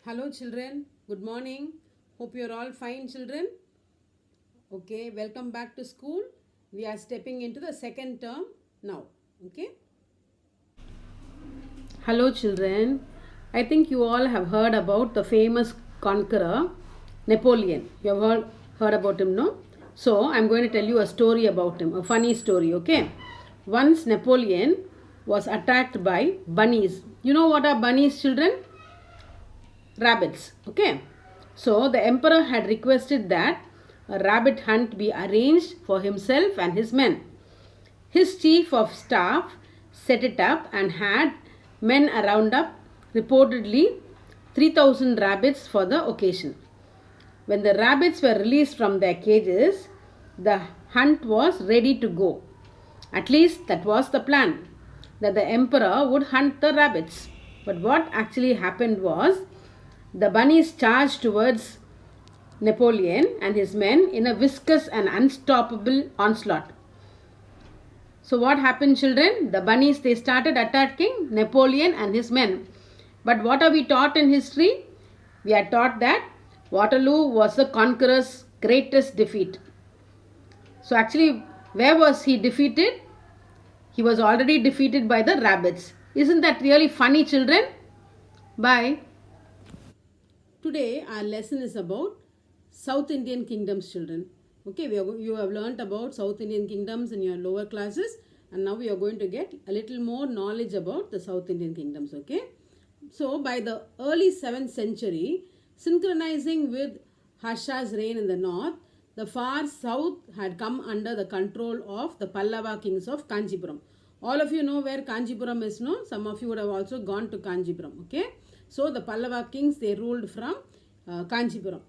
Hello children, good morning. Hope you're all fine children. Okay, welcome back to school. We are stepping into the second term now. Okay. Hello children. I think you all have heard about the famous conqueror Napoleon. You have heard about him, no? So I'm going to tell you a story about him, a funny story, okay? Once Napoleon was attacked by bunnies. You know what are bunnies, children? Rabbits. Okay. So the emperor had requested that a rabbit hunt be arranged for himself and his men. His chief of staff set it up and had men around up, reportedly 3,000 rabbits for the occasion. When the rabbits were released from their cages, the hunt was ready to go. At least that was the plan, that the emperor would hunt the rabbits. But what actually happened was the bunnies charged towards Napoleon and his men in a viscous and unstoppable onslaught. So what happened, children? The bunnies, they started attacking Napoleon and his men. But what are we taught in history? We are taught that Waterloo was the conqueror's greatest defeat. So actually, where was he defeated? He was already defeated by the rabbits. Isn't that really funny, children? Bye. Today our lesson is about South Indian kingdoms, children. Okay, you have learnt about South Indian kingdoms in your lower classes, and now we are going to get a little more knowledge about the South Indian kingdoms. Okay, so by the early 7th century, synchronizing with Harsha's reign in the north, the far south had come under the control of the Pallava kings of Kanchipuram. All of you know where Kanchipuram is, no? Some of you would have also gone to Kanchipuram. Okay, so the Pallava kings, they ruled from Kanchipuram.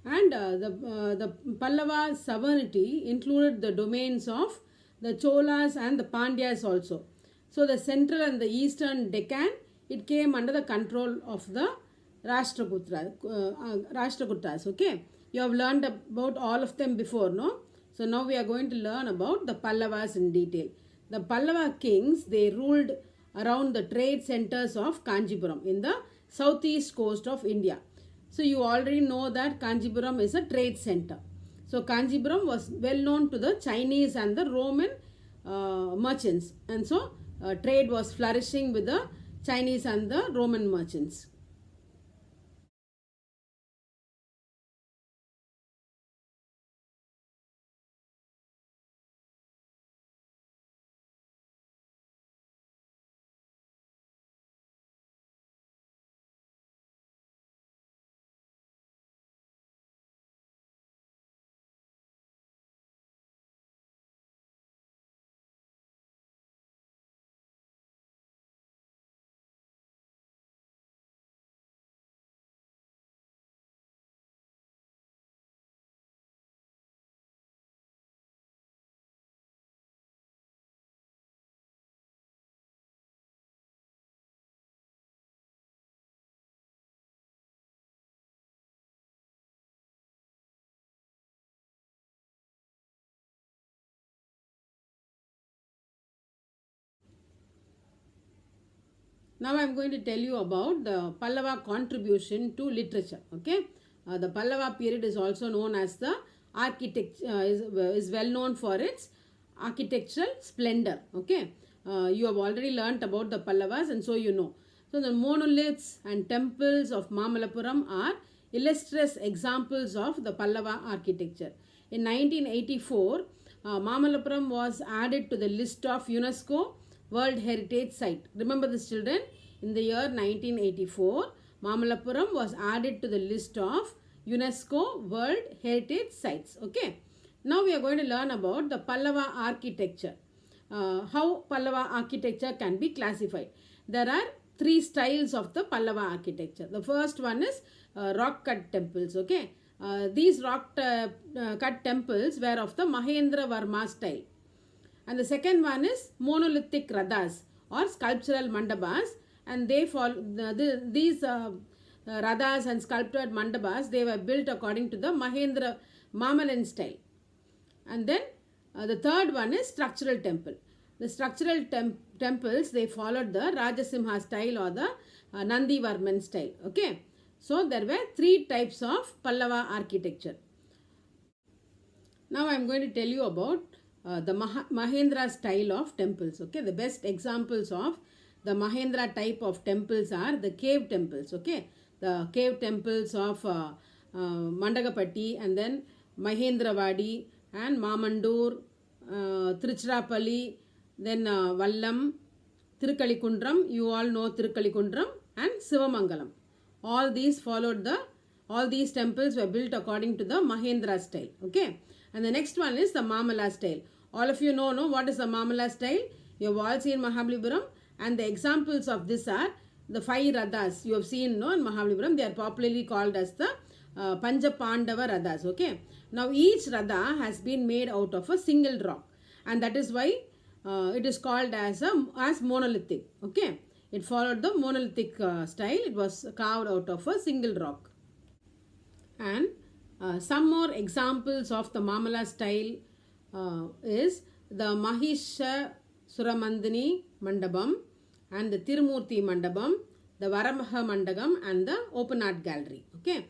And the Pallava sovereignty included the domains of the Cholas and the Pandyas also. So the central and the eastern Deccan, it came under the control of the Rashtrakutas. Okay, you have learned about all of them before, no? So now we are going to learn about the Pallavas in detail. The Pallava kings, they ruled around the trade centers of Kanchipuram in the southeast coast of India. So you already know that Kanchipuram is a trade center. So Kanchipuram was well known to the Chinese and the Roman merchants. And so trade was flourishing with the Chinese and the Roman merchants. Now I am going to tell you about the Pallava contribution to literature. Okay, the Pallava period is also known as the is well known for its architectural splendor. Okay, you have already learnt about the Pallavas, and so you know. So the monoliths and temples of Mamallapuram are illustrious examples of the Pallava architecture. In 1984, Mamallapuram was added to the list of UNESCO World Heritage Site. Remember this, children? In the year 1984, Mamallapuram was added to the list of UNESCO World Heritage Sites. Okay. Now we are going to learn about the Pallava architecture. How Pallava architecture can be classified. There are three styles of the Pallava architecture. The first one is rock cut temples. Okay. These rock cut temples were of the Mahendra Varma style. And the second one is monolithic radhas or sculptural mandabas, and they these radhas and sculptured mandabas, they were built according to the Mahendra Mamalan style. And then the third one is structural temple. The structural temples, they followed the Rajasimha style or the Nandi Varman style. Okay. So there were three types of Pallava architecture. Now I am going to tell you about the Mahendra style of temples. Okay, the best examples of the Mahendra type of temples are the cave temples. Okay, the cave temples of Mandagapatti, and then Mahendravadi and Mamandur, Tiruchirappalli, then Vallam, Tirukkalikundram. You all know Tirukkalikundram, and Sivamangalam. All these temples were built according to the Mahendra style. Okay, and the next one is the Mamala style. All of you know what is the Mamala style. You have all seen Mahabalipuram, and the examples of this are the 5 Radhas. You have seen in Mahabalipuram. They are popularly called as the Panja Pandava Radhas. Okay, now each Radha has been made out of a single rock, and that is why it is called as monolithic. Okay, it followed the monolithic style. It was carved out of a single rock. And some more examples of the Mamala style is the Mahisha Suramandini Mandabam and the Tirumurti Mandabam, the Varamaha Mandagam, and the Open Art Gallery. Okay,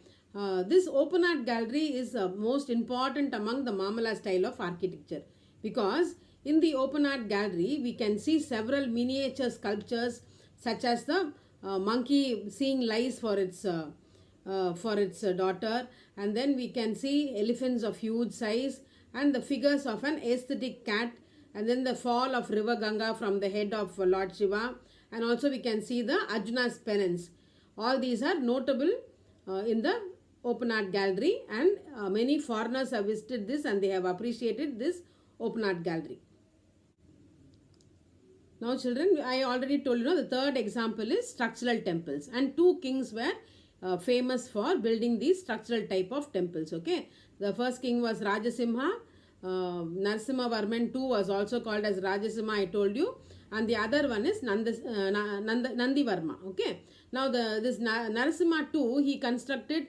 this Open Art Gallery is most important among the Mamala style of architecture, because in the Open Art Gallery we can see several miniature sculptures such as the monkey seeing lice for its daughter, and then we can see elephants of huge size and the figures of an aesthetic cat, and then the fall of river Ganga from the head of Lord Shiva, and also we can see the Arjuna's penance. All these are notable in the Open Art Gallery, and many foreigners have visited this and they have appreciated this Open Art Gallery. Now children, I already told you, the third example is structural temples, and 2 kings were famous for building these structural type of temples. Okay, the first king was Rajasimha. Narasimha Varman II was also called as Rajasimha, I told you, and the other one is Nandivarma. Okay, now this Narasimha II, he constructed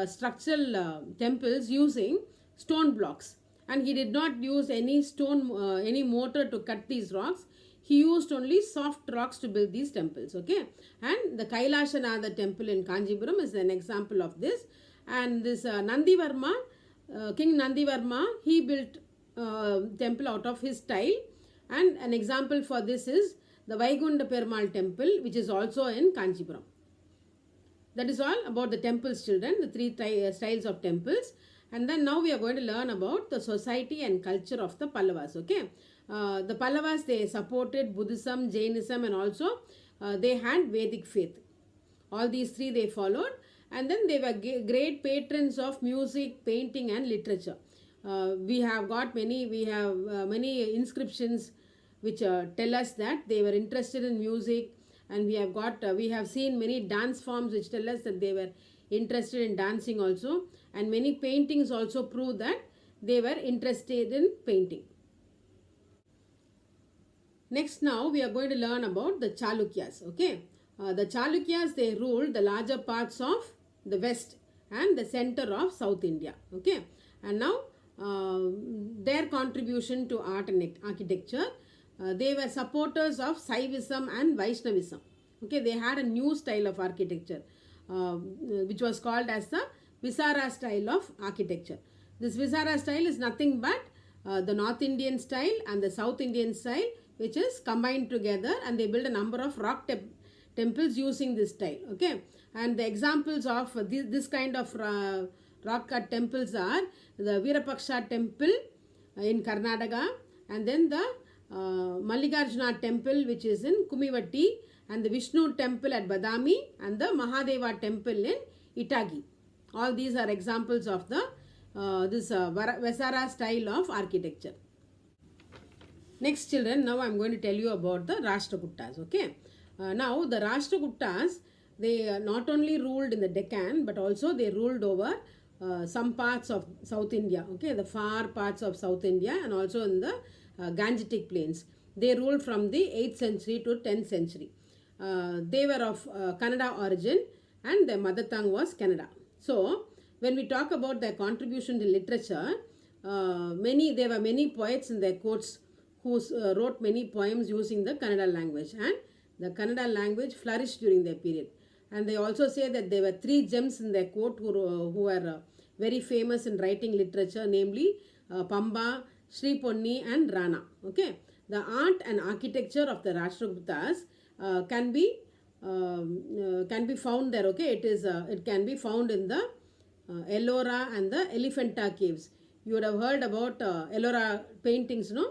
structural temples using stone blocks, and he did not use any mortar to cut these rocks. He used only soft rocks to build these temples. Okay, and the Kailashanatha temple in Kanjipuram is an example of this. And this Nandivarma, King Nandivarma, he built temple out of his style, and an example for this is the Vaikunta Perumal temple, which is also in Kanjipuram. That is all about the temples, children, the 3 styles of temples. And then now we are going to learn about the society and culture of the Pallavas. Okay, the Pallavas, they supported Buddhism, Jainism, and also they had Vedic faith. All these 3 they followed, and then they were great patrons of music, painting, and literature. We have many inscriptions which tell us that they were interested in music, and we have seen many dance forms which tell us that they were interested in dancing also, and many paintings also prove that they were interested in painting. Next, now we are going to learn about the Chalukyas. Okay, the Chalukyas, they ruled the larger parts of the west and the center of South India. Okay, and now their contribution to art and architecture, they were supporters of Saivism and Vaishnavism. Okay, they had a new style of architecture which was called as the Visara style of architecture. This Visara style is nothing but the North Indian style and the South Indian style, which is combined together, and they built a number of rock temples using this style. Okay, and the examples of this kind of rock cut temples are the Virapaksha temple in Karnataka, and then the Mallikarjuna temple, which is in Kumivatti, and the Vishnu temple at Badami, and the Mahadeva temple in Itagi. All these are examples of the Vesara style of architecture. Next, children, now I am going to tell you about the Rashtrakutas. Okay, now the Rashtrakutas, they not only ruled in the Deccan, but also they ruled over some parts of South India. Okay, the far parts of South India, and also in the Gangetic plains. They ruled from the 8th century to 10th century. They were of Kannada origin, and their mother tongue was Kannada. So when we talk about their contribution to literature, there were many poets in their courts who wrote many poems using the Kannada language, and the Kannada language flourished during their period. And they also say that there were three gems in their court who were very famous in writing literature, namely Pamba, Sri Ponni, and Rana. Okay, the art and architecture of the Rashtrakutas can be found there. Okay, it can be found in the Ellora and the Elephanta caves. You would have heard about Ellora paintings, no?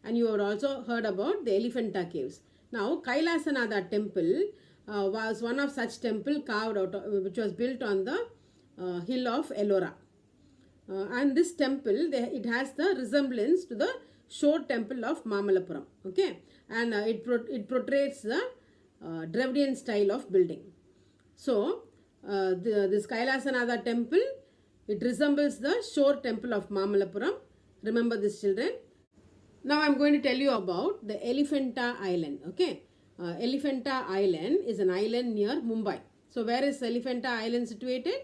And you would also heard about the Elephanta caves. Now, Kailasanada temple was one of such temple carved out, which was built on the hill of Ellora. And this temple, it has the resemblance to the shore temple of Mamalapuram. Okay, and it portrays the Dravidian style of building. So, this Kailasanada temple, it resembles the shore temple of Mamalapuram. Remember this, children. Now I am going to tell you about the Elephanta Island. Okay, Elephanta Island is an island near Mumbai. So where is Elephanta Island situated?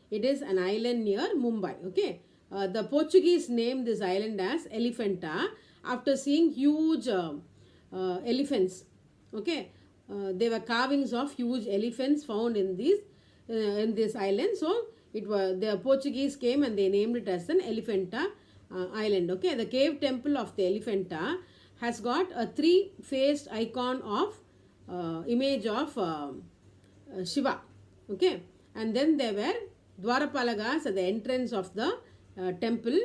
It is an island near Mumbai. Okay, the Portuguese named this island as Elephanta after seeing huge elephants. Okay, there were carvings of huge elephants found in this island. So the Portuguese came and they named it as an Elephanta island. Okay, the cave temple of the Elephanta has got a three-faced icon of image of Shiva. Okay, and then there were Dwarapalagas at the entrance of the temple.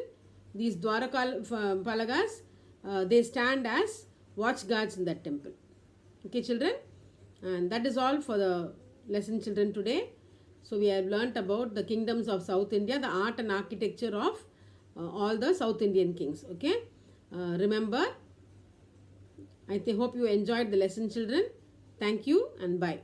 These Dwarapalagas, they stand as watch guards in that temple. Okay, children, and that is all for the lesson, children, today. So we have learnt about the kingdoms of South India, the art and architecture of all the South Indian kings. Okay, remember, I hope you enjoyed the lesson, children. Thank you and bye.